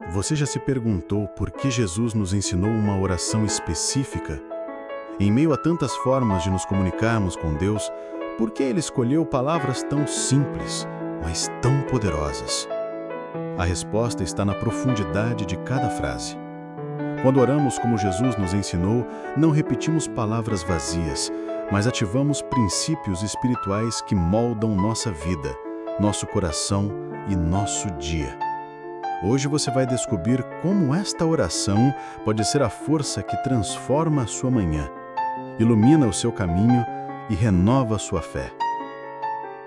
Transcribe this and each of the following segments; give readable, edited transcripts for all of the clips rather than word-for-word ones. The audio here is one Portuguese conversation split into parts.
Você já se perguntou por que Jesus nos ensinou uma oração específica? Em meio a tantas formas de nos comunicarmos com Deus, por que Ele escolheu palavras tão simples, mas tão poderosas? A resposta está na profundidade de cada frase. Quando oramos como Jesus nos ensinou, não repetimos palavras vazias, mas ativamos princípios espirituais que moldam nossa vida, nosso coração e nosso dia. Hoje você vai descobrir como esta oração pode ser a força que transforma a sua manhã, ilumina o seu caminho e renova a sua fé.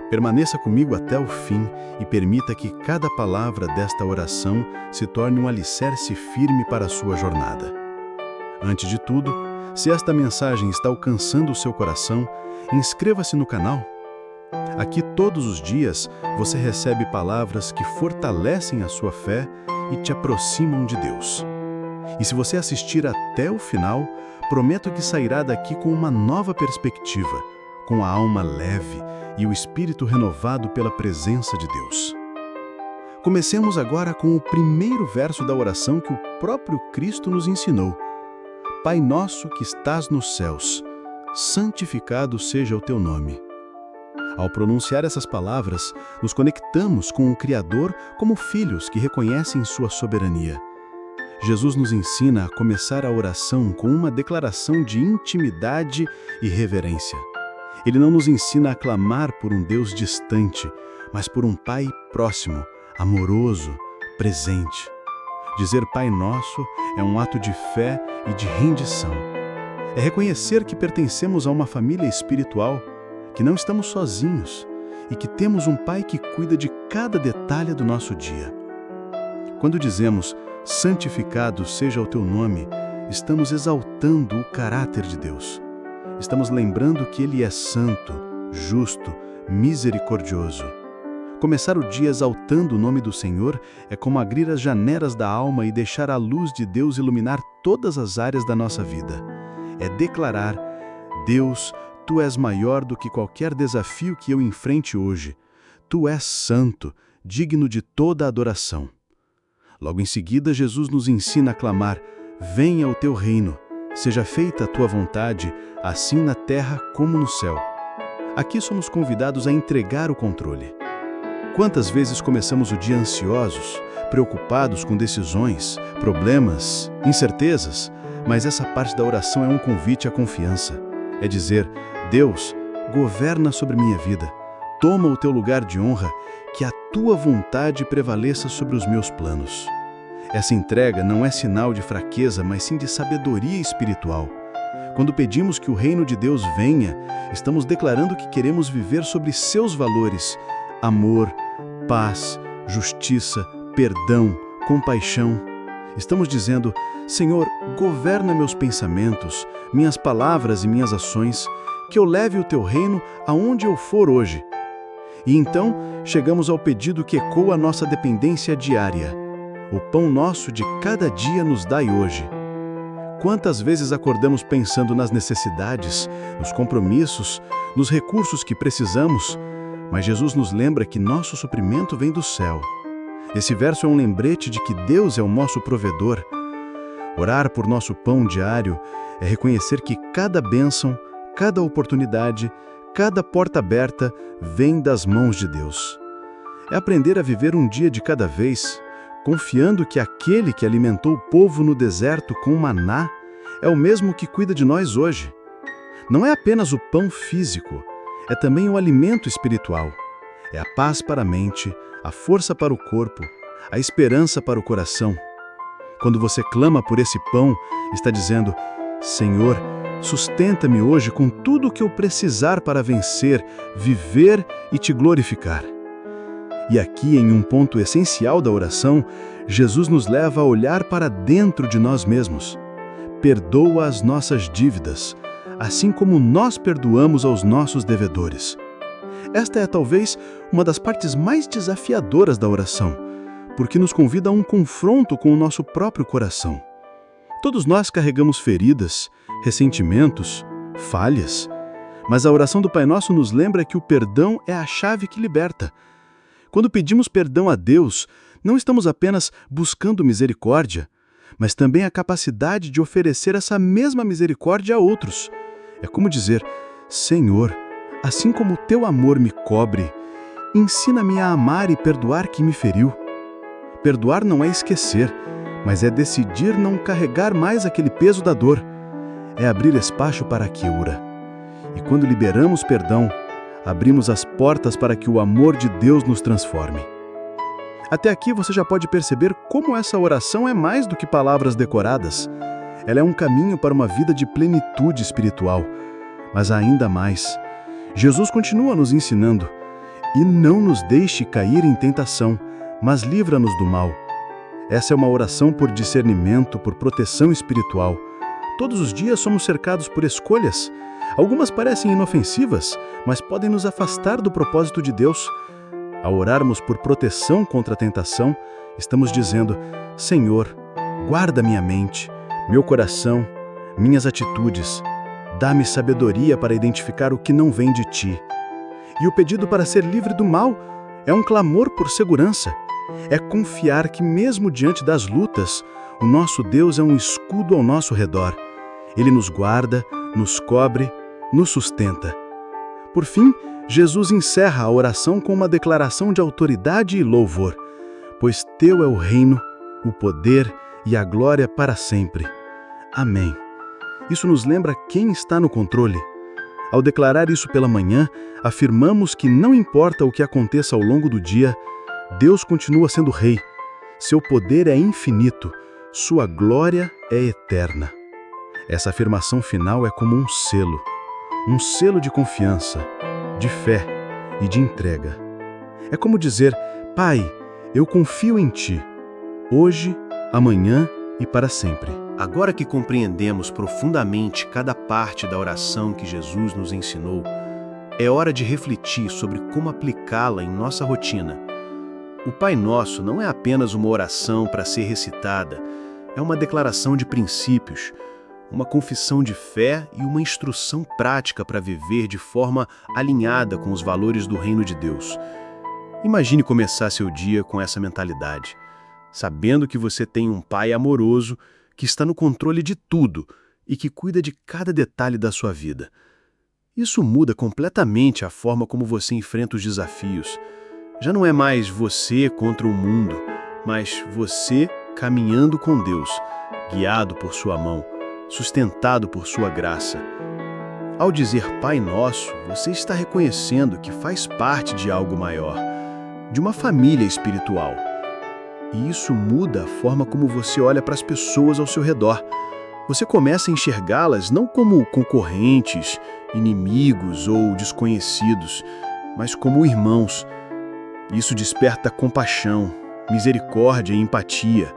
Permaneça comigo até o fim e permita que cada palavra desta oração se torne um alicerce firme para a sua jornada. Antes de tudo, se esta mensagem está alcançando o seu coração, inscreva-se no canal. Aqui todos os dias você recebe palavras que fortalecem a sua fé e te aproximam de Deus. E se você assistir até o final, prometo que sairá daqui com uma nova perspectiva, com a alma leve e o espírito renovado pela presença de Deus. Comecemos agora com o primeiro verso da oração que o próprio Cristo nos ensinou. Pai nosso que estás nos céus, santificado seja o teu nome. Ao pronunciar essas palavras, nos conectamos com o Criador como filhos que reconhecem sua soberania. Jesus nos ensina a começar a oração com uma declaração de intimidade e reverência. Ele não nos ensina a clamar por um Deus distante, mas por um Pai próximo, amoroso, presente. Dizer Pai Nosso é um ato de fé e de rendição. É reconhecer que pertencemos a uma família espiritual, que não estamos sozinhos e que temos um Pai que cuida de cada detalhe do nosso dia. Quando dizemos, santificado seja o teu nome, estamos exaltando o caráter de Deus. Estamos lembrando que Ele é santo, justo, misericordioso. Começar o dia exaltando o nome do Senhor é como abrir as janelas da alma e deixar a luz de Deus iluminar todas as áreas da nossa vida. É declarar, Deus, Tu és maior do que qualquer desafio que eu enfrente hoje. Tu és santo, digno de toda a adoração. Logo em seguida, Jesus nos ensina a clamar, venha o teu reino, seja feita a tua vontade, assim na terra como no céu. Aqui somos convidados a entregar o controle. Quantas vezes começamos o dia ansiosos, preocupados com decisões, problemas, incertezas, mas essa parte da oração é um convite à confiança. É dizer, Deus, governa sobre minha vida, toma o teu lugar de honra, que a tua vontade prevaleça sobre os meus planos. Essa entrega não é sinal de fraqueza, mas sim de sabedoria espiritual. Quando pedimos que o reino de Deus venha, estamos declarando que queremos viver sobre seus valores, amor, paz, justiça, perdão, compaixão. Estamos dizendo, Senhor, governa meus pensamentos, minhas palavras e minhas ações, que eu leve o teu reino aonde eu for hoje. E então, chegamos ao pedido que ecoa a nossa dependência diária. O pão nosso de cada dia nos dai hoje. Quantas vezes acordamos pensando nas necessidades, nos compromissos, nos recursos que precisamos, mas Jesus nos lembra que nosso suprimento vem do céu. Esse verso é um lembrete de que Deus é o nosso provedor. Orar por nosso pão diário é reconhecer que cada bênção, cada oportunidade, cada porta aberta vem das mãos de Deus. É aprender a viver um dia de cada vez, confiando que aquele que alimentou o povo no deserto com maná é o mesmo que cuida de nós hoje. Não é apenas o pão físico, é também o alimento espiritual. É a paz para a mente, a força para o corpo, a esperança para o coração. Quando você clama por esse pão, está dizendo, Senhor, sustenta-me hoje com tudo o que eu precisar para vencer, viver e te glorificar. E aqui, em um ponto essencial da oração, Jesus nos leva a olhar para dentro de nós mesmos. Perdoa as nossas dívidas, assim como nós perdoamos aos nossos devedores. Esta é talvez uma das partes mais desafiadoras da oração, porque nos convida a um confronto com o nosso próprio coração. Todos nós carregamos feridas, ressentimentos, falhas, mas a oração do Pai Nosso nos lembra que o perdão é a chave que liberta. Quando pedimos perdão a Deus, Não estamos apenas buscando misericórdia, mas também a capacidade de oferecer essa mesma misericórdia a outros. É como dizer: Senhor, assim como o teu amor me cobre, ensina-me a amar e perdoar quem me feriu. Perdoar não é esquecer, mas é decidir não carregar mais aquele peso da dor. É abrir espaço para a cura. E quando liberamos perdão, abrimos as portas para que o amor de Deus nos transforme. Até aqui você já pode perceber como essa oração é mais do que palavras decoradas. Ela é um caminho para uma vida de plenitude espiritual. Mas ainda mais, Jesus continua nos ensinando: e não nos deixe cair em tentação, mas livra-nos do mal. Essa é uma oração por discernimento, por proteção espiritual. Todos os dias somos cercados por escolhas. Algumas parecem inofensivas, mas podem nos afastar do propósito de Deus. Ao orarmos por proteção contra a tentação, estamos dizendo: Senhor, guarda minha mente, meu coração, minhas atitudes. Dá-me sabedoria para identificar o que não vem de ti. E o pedido para ser livre do mal é um clamor por segurança. É confiar que mesmo diante das lutas, o nosso Deus é um escudo ao nosso redor. Ele nos guarda, nos cobre, nos sustenta. Por fim, Jesus encerra a oração com uma declaração de autoridade e louvor: pois teu é o reino, o poder e a glória para sempre. Amém. Isso nos lembra quem está no controle. Ao declarar isso pela manhã, afirmamos que não importa o que aconteça ao longo do dia, Deus continua sendo Rei. Seu poder é infinito, sua glória é eterna. Essa afirmação final é como um selo de confiança, de fé e de entrega. É como dizer: Pai, eu confio em Ti, hoje, amanhã e para sempre. Agora que compreendemos profundamente cada parte da oração que Jesus nos ensinou, é hora de refletir sobre como aplicá-la em nossa rotina. O Pai Nosso não é apenas uma oração para ser recitada, é uma declaração de princípios, uma confissão de fé e uma instrução prática para viver de forma alinhada com os valores do Reino de Deus. Imagine começar seu dia com essa mentalidade, sabendo que você tem um Pai amoroso que está no controle de tudo e que cuida de cada detalhe da sua vida. Isso muda completamente a forma como você enfrenta os desafios. Já não é mais você contra o mundo, mas você caminhando com Deus, guiado por sua mão, sustentado por sua graça. Ao dizer Pai Nosso, você está reconhecendo que faz parte de algo maior, de uma família espiritual. E isso muda a forma como você olha para as pessoas ao seu redor. Você começa a enxergá-las não como concorrentes, inimigos ou desconhecidos, mas como irmãos. Isso desperta compaixão, misericórdia e empatia.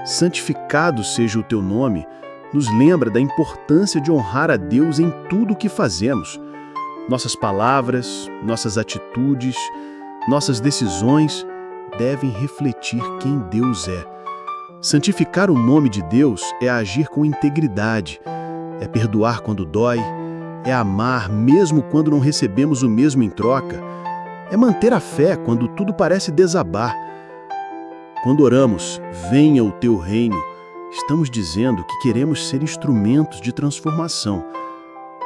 Santificado seja o teu nome, nos lembra da importância de honrar a Deus em tudo o que fazemos. Nossas palavras, nossas atitudes, nossas decisões devem refletir quem Deus é. Santificar o nome de Deus é agir com integridade, é perdoar quando dói, é amar mesmo quando não recebemos o mesmo em troca, é manter a fé quando tudo parece desabar. Quando oramos, venha o teu reino, estamos dizendo que queremos ser instrumentos de transformação.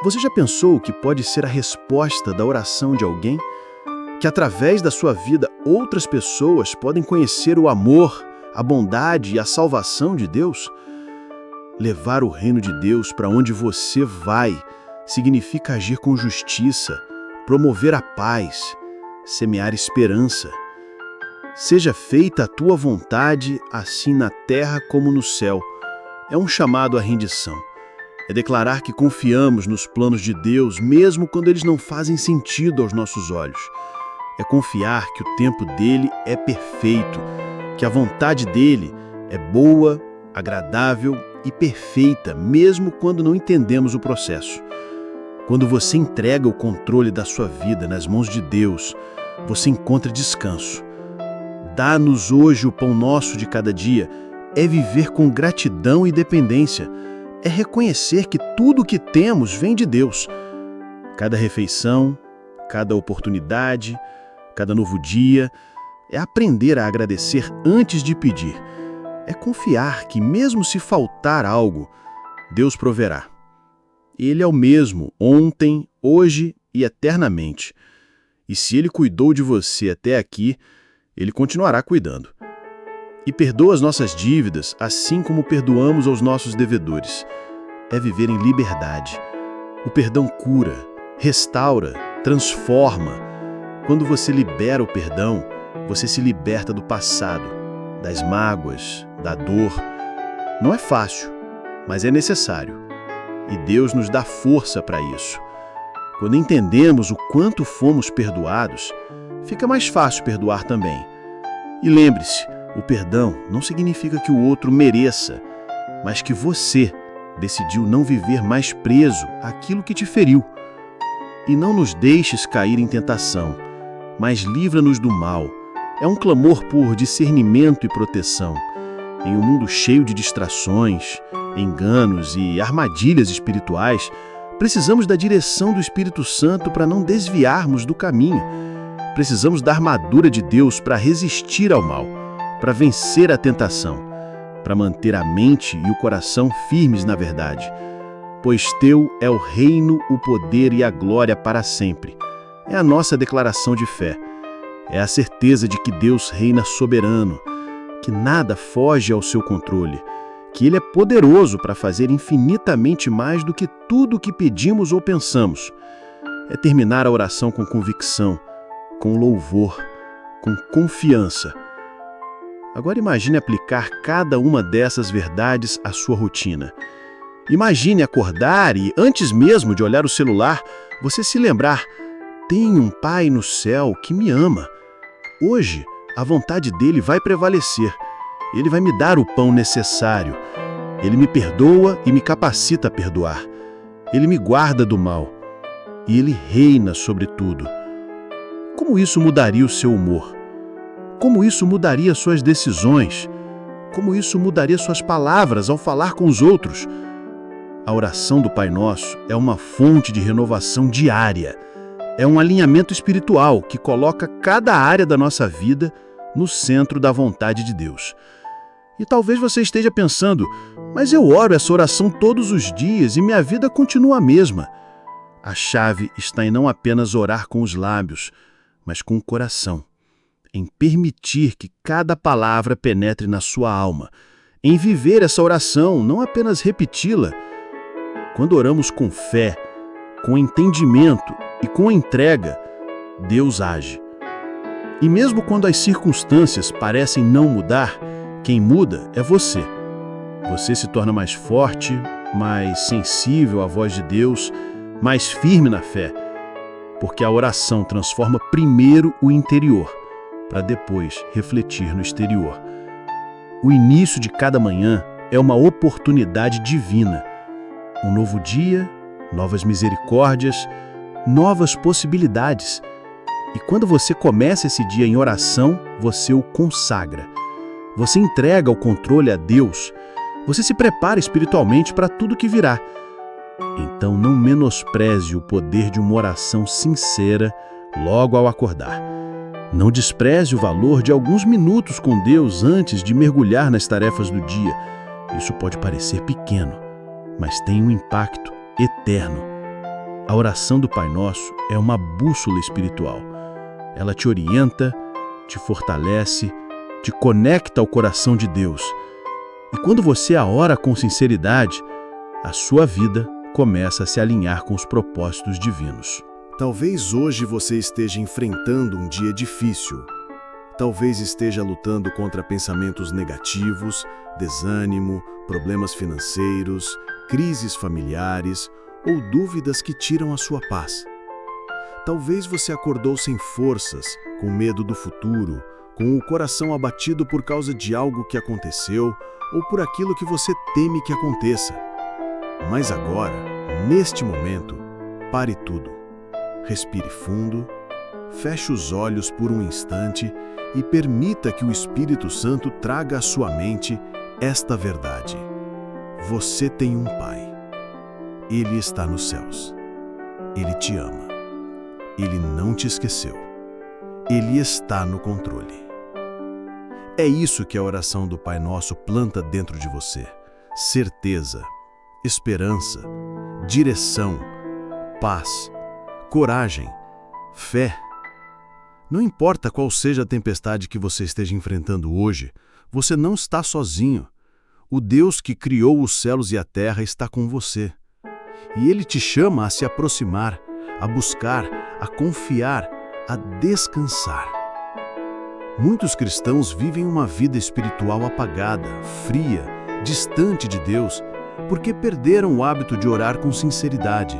Você já pensou que pode ser a resposta da oração de alguém? Que através da sua vida outras pessoas podem conhecer o amor, a bondade e a salvação de Deus? Levar o reino de Deus para onde você vai significa agir com justiça, promover a paz, semear esperança. Seja feita a tua vontade, assim na terra como no céu. É um chamado à rendição. É declarar que confiamos nos planos de Deus, mesmo quando eles não fazem sentido aos nossos olhos. É confiar que o tempo dele é perfeito, que a vontade dele é boa, agradável e perfeita, mesmo quando não entendemos o processo. Quando você entrega o controle da sua vida nas mãos de Deus, você encontra descanso. Dá-nos hoje o pão nosso de cada dia é viver com gratidão e dependência, é reconhecer que tudo o que temos vem de Deus. Cada refeição, cada oportunidade, cada novo dia, É aprender a agradecer antes de pedir. É confiar que, mesmo se faltar algo, Deus proverá. Ele é o mesmo ontem, hoje e eternamente. E se Ele cuidou de você até aqui, Ele continuará cuidando. E perdoa as nossas dívidas, assim como perdoamos aos nossos devedores. É viver em liberdade. O perdão cura, restaura, transforma. Quando você libera o perdão, você se liberta do passado, das mágoas, da dor. Não é fácil, mas é necessário. E Deus nos dá força para isso. Quando entendemos o quanto fomos perdoados, fica mais fácil perdoar também. E lembre-se, o perdão não significa que o outro mereça, mas que você decidiu não viver mais preso àquilo que te feriu. E não nos deixes cair em tentação, mas livra-nos do mal. É um clamor por discernimento e proteção. Em um mundo cheio de distrações, enganos e armadilhas espirituais, precisamos da direção do Espírito Santo para não desviarmos do caminho. Precisamos da armadura de Deus para resistir ao mal, para vencer a tentação, para manter a mente e o coração firmes na verdade. Pois teu é o reino, o poder e a glória para sempre. É a nossa declaração de fé. É a certeza de que Deus reina soberano, que nada foge ao seu controle, que Ele é poderoso para fazer infinitamente mais do que tudo o que pedimos ou pensamos. É terminar a oração com convicção, com louvor, com confiança. Agora imagine aplicar cada uma dessas verdades à sua rotina. Imagine acordar e, antes mesmo de olhar o celular, você se lembrar: tem um Pai no céu que me ama. Hoje, a vontade dele vai prevalecer. Ele vai me dar o pão necessário. Ele me perdoa e me capacita a perdoar. Ele me guarda do mal. E Ele reina sobre tudo. Como isso mudaria o seu humor? Como isso mudaria suas decisões? Como isso mudaria suas palavras ao falar com os outros? A oração do Pai Nosso é uma fonte de renovação diária. É um alinhamento espiritual que coloca cada área da nossa vida no centro da vontade de Deus. E talvez você esteja pensando: mas eu oro essa oração todos os dias e minha vida continua a mesma. A chave está em não apenas orar com os lábios, mas com o coração. Em permitir que cada palavra penetre na sua alma. Em viver essa oração, não apenas repeti-la. Quando oramos com fé, com entendimento e com entrega, Deus age. E mesmo quando as circunstâncias parecem não mudar, quem muda é você. Você se torna mais forte, mais sensível à voz de Deus, mais firme na fé, porque a oração transforma primeiro o interior, para depois refletir no exterior. O início de cada manhã é uma oportunidade divina. Um novo dia, novas misericórdias, novas possibilidades. E quando você começa esse dia em oração, você o consagra. Você entrega o controle a Deus. Você se prepara espiritualmente para tudo que virá. Então não menospreze o poder de uma oração sincera logo ao acordar. Não despreze o valor de alguns minutos com Deus antes de mergulhar nas tarefas do dia. Isso pode parecer pequeno, mas tem um impacto eterno. A oração do Pai Nosso é uma bússola espiritual. Ela te orienta, te fortalece, te conecta ao coração de Deus. E quando você a ora com sinceridade, a sua vida começa a se alinhar com os propósitos divinos. Talvez hoje você esteja enfrentando um dia difícil. Talvez esteja lutando contra pensamentos negativos, desânimo, problemas financeiros, crises familiares ou dúvidas que tiram a sua paz. Talvez você acordou sem forças, com medo do futuro, com o coração abatido por causa de algo que aconteceu ou por aquilo que você teme que aconteça. Mas agora, neste momento, pare tudo. Respire fundo, feche os olhos por um instante e permita que o Espírito Santo traga à sua mente esta verdade. Você tem um Pai. Ele está nos céus. Ele te ama. Ele não te esqueceu. Ele está no controle. É isso que a oração do Pai Nosso planta dentro de você: certeza, esperança, direção, paz, coragem, fé. Não importa qual seja a tempestade que você esteja enfrentando hoje, você não está sozinho. O Deus que criou os céus e a terra está com você. E Ele te chama a se aproximar, a buscar, a confiar, a descansar. Muitos cristãos vivem uma vida espiritual apagada, fria, distante de Deus, porque perderam o hábito de orar com sinceridade.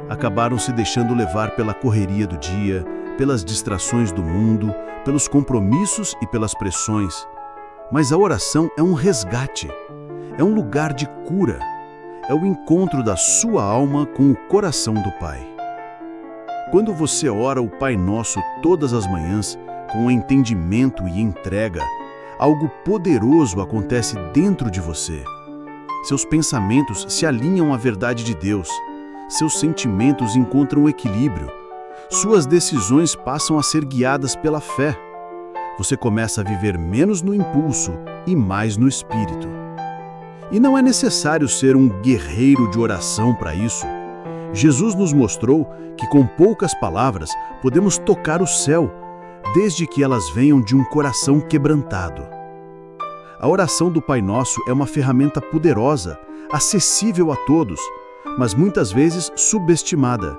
Acabaram se deixando levar pela correria do dia, pelas distrações do mundo, pelos compromissos e pelas pressões. Mas a oração é um resgate, é um lugar de cura, é o encontro da sua alma com o coração do Pai. Quando você ora o Pai Nosso todas as manhãs, com entendimento e entrega, algo poderoso acontece dentro de você. Seus pensamentos se alinham à verdade de Deus, seus sentimentos encontram equilíbrio, suas decisões passam a ser guiadas pela fé. Você começa a viver menos no impulso e mais no espírito. E não é necessário ser um guerreiro de oração para isso. Jesus nos mostrou que com poucas palavras podemos tocar o céu, desde que elas venham de um coração quebrantado. A oração do Pai Nosso é uma ferramenta poderosa, acessível a todos, mas muitas vezes subestimada.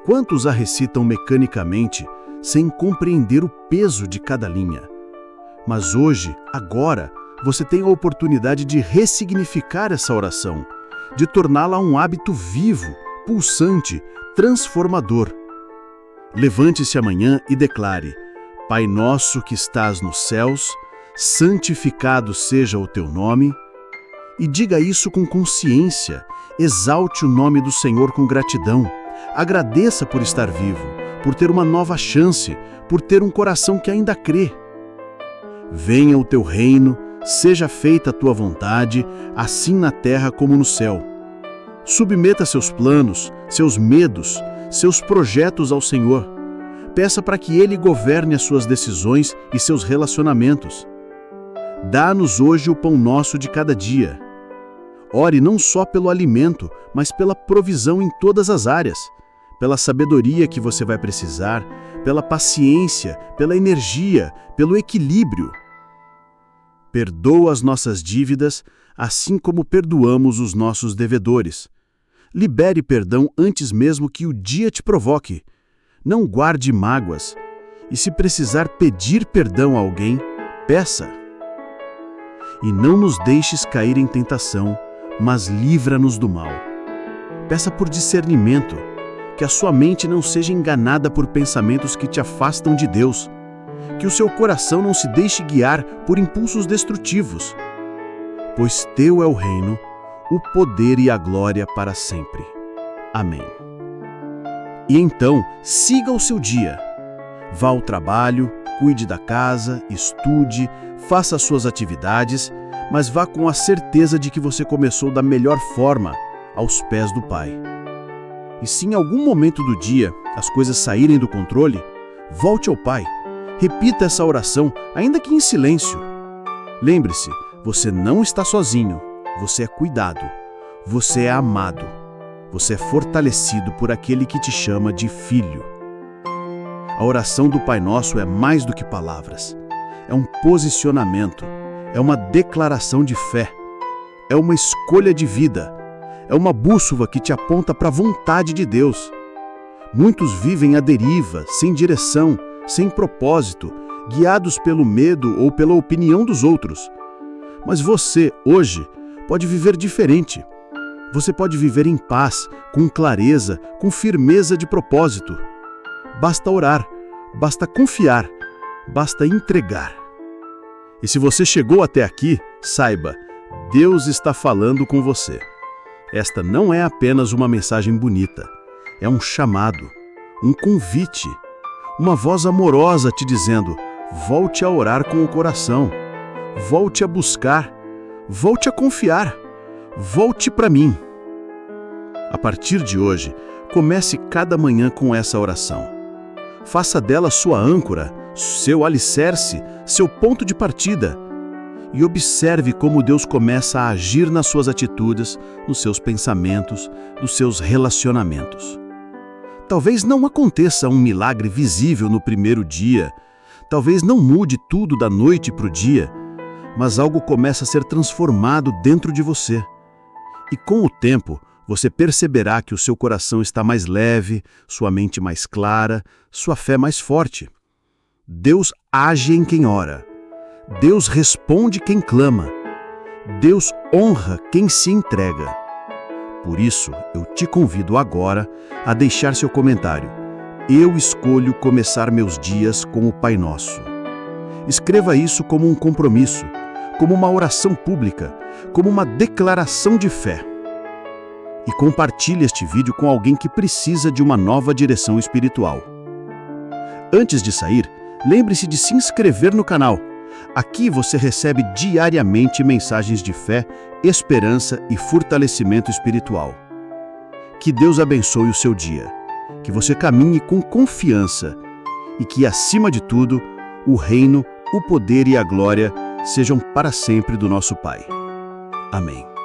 Quantos a recitam mecanicamente, sem compreender o peso de cada linha? Mas hoje, agora, você tem a oportunidade de ressignificar essa oração, de torná-la um hábito vivo, pulsante, transformador. Levante-se amanhã e declare: Pai nosso que estás nos céus, santificado seja o teu nome. E diga isso com consciência, exalte o nome do Senhor com gratidão, agradeça por estar vivo, por ter uma nova chance, por ter um coração que ainda crê. Venha o teu reino, seja feita a tua vontade, assim na terra como no céu. Submeta seus planos, seus medos, seus projetos ao Senhor. Peça para que Ele governe as suas decisões e seus relacionamentos. Dá-nos hoje o pão nosso de cada dia. Ore não só pelo alimento, mas pela provisão em todas as áreas, pela sabedoria que você vai precisar, pela paciência, pela energia, pelo equilíbrio. Perdoa as nossas dívidas, assim como perdoamos os nossos devedores. Libere perdão antes mesmo que o dia te provoque. Não guarde mágoas. E se precisar pedir perdão a alguém, peça. E não nos deixes cair em tentação, mas livra-nos do mal. Peça por discernimento, que a sua mente não seja enganada por pensamentos que te afastam de Deus, que o seu coração não se deixe guiar por impulsos destrutivos, pois teu é o reino, o poder e a glória para sempre. Amém. E então, siga o seu dia. Vá ao trabalho, cuide da casa, estude, faça as suas atividades, mas vá com a certeza de que você começou da melhor forma, aos pés do Pai. E se em algum momento do dia as coisas saírem do controle, volte ao Pai. Repita essa oração, ainda que em silêncio. Lembre-se, você não está sozinho, você é cuidado, você é amado, você é fortalecido por aquele que te chama de filho. A oração do Pai Nosso é mais do que palavras, é um posicionamento, é uma declaração de fé, é uma escolha de vida, é uma bússola que te aponta para a vontade de Deus. Muitos vivem à deriva, sem direção, sem propósito, guiados pelo medo ou pela opinião dos outros. Mas você, hoje, pode viver diferente. Você pode viver em paz, com clareza, com firmeza de propósito. Basta orar, basta confiar, basta entregar. E se você chegou até aqui, saiba, Deus está falando com você. Esta não é apenas uma mensagem bonita, é um chamado, um convite, uma voz amorosa te dizendo: volte a orar com o coração, volte a buscar, volte a confiar, volte para mim. A partir de hoje, comece cada manhã com essa oração. Faça dela sua âncora, seu alicerce, seu ponto de partida. E observe como Deus começa a agir nas suas atitudes, nos seus pensamentos, nos seus relacionamentos. Talvez não aconteça um milagre visível no primeiro dia, talvez não mude tudo da noite para o dia, mas algo começa a ser transformado dentro de você. E com o tempo, você perceberá que o seu coração está mais leve, sua mente mais clara, sua fé mais forte. Deus age em quem ora. Deus responde quem clama. Deus honra quem se entrega. Por isso, eu te convido agora a deixar seu comentário. Eu escolho começar meus dias com o Pai Nosso. Escreva isso como um compromisso, como uma oração pública, como uma declaração de fé. E compartilhe este vídeo com alguém que precisa de uma nova direção espiritual. Antes de sair, lembre-se de se inscrever no canal. Aqui você recebe diariamente mensagens de fé, esperança e fortalecimento espiritual. Que Deus abençoe o seu dia, que você caminhe com confiança e que, acima de tudo, o reino, o poder e a glória sejam para sempre do nosso Pai. Amém.